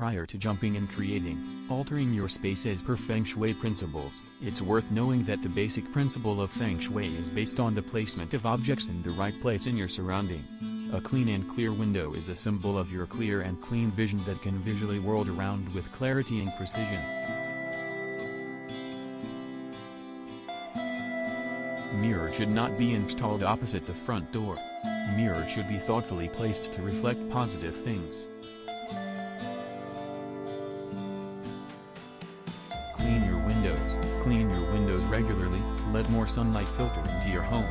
prior to jumping and creating, altering your space as per Feng Shui principles. It's worth knowing that the basic principle of Feng Shui is based on the placement of objects in the right place in your surrounding. A clean and clear window is a symbol of your clear and clean vision that can visually world around with clarity and precision. Mirror should not be installed opposite the front door. Mirror should be thoughtfully placed to reflect positive things. Clean your windows. Clean your windows regularly, let more sunlight filter into your home.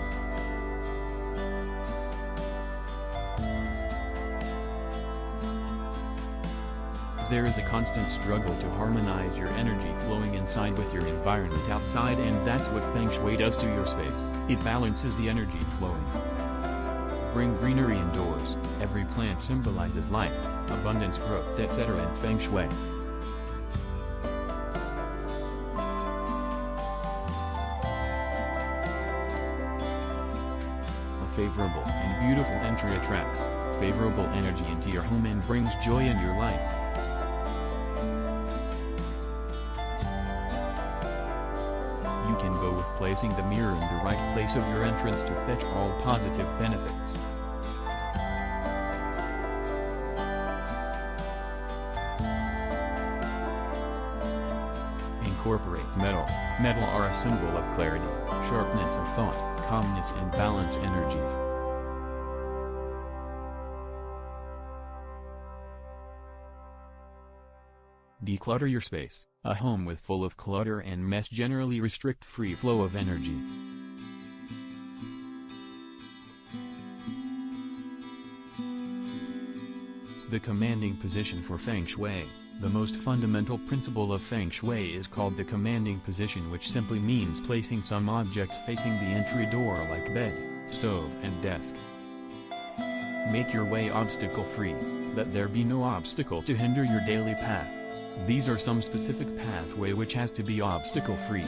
There is a constant struggle to harmonize your energy flowing inside with your environment outside, and that's what Feng Shui does to your space. It balances the energy flowing. Bring greenery indoors. Every plant symbolizes life, abundance, growth, etc. in Feng Shui. A favorable and beautiful entry attracts favorable energy into your home and brings joy in your life. You can go with placing the mirror in the right place of your entrance to fetch all positive benefits. Incorporate metal. Metal are a symbol of clarity, sharpness of thought, calmness and balance energies. Declutter your space. A home with full of clutter and mess generally restrict free flow of energy. The commanding position for Feng Shui. The most fundamental principle of Feng Shui is called the commanding position, which simply means placing some object facing the entry door like bed, stove and desk. Make your way obstacle-free. Let there be no obstacle to hinder your daily path. These are some specific pathway which has to be obstacle-free.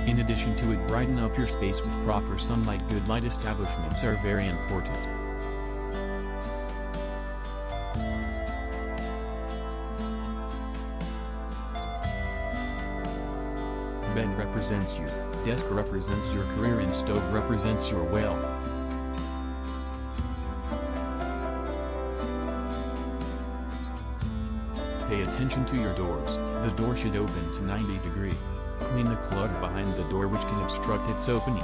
In addition to it, brighten up your space with proper sunlight. Good light establishments are very important. Bed represents you, desk represents your career and stove represents your wealth. Pay attention to your doors. The door should open to 90 degrees. Clean the clutter behind the door which can obstruct its opening.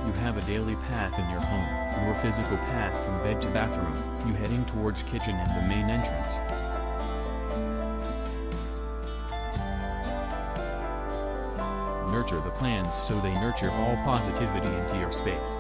You have a daily path in your home, your physical path from bed to bathroom, you heading towards kitchen and the main entrance. Nurture the plants so they nurture all positivity into your space.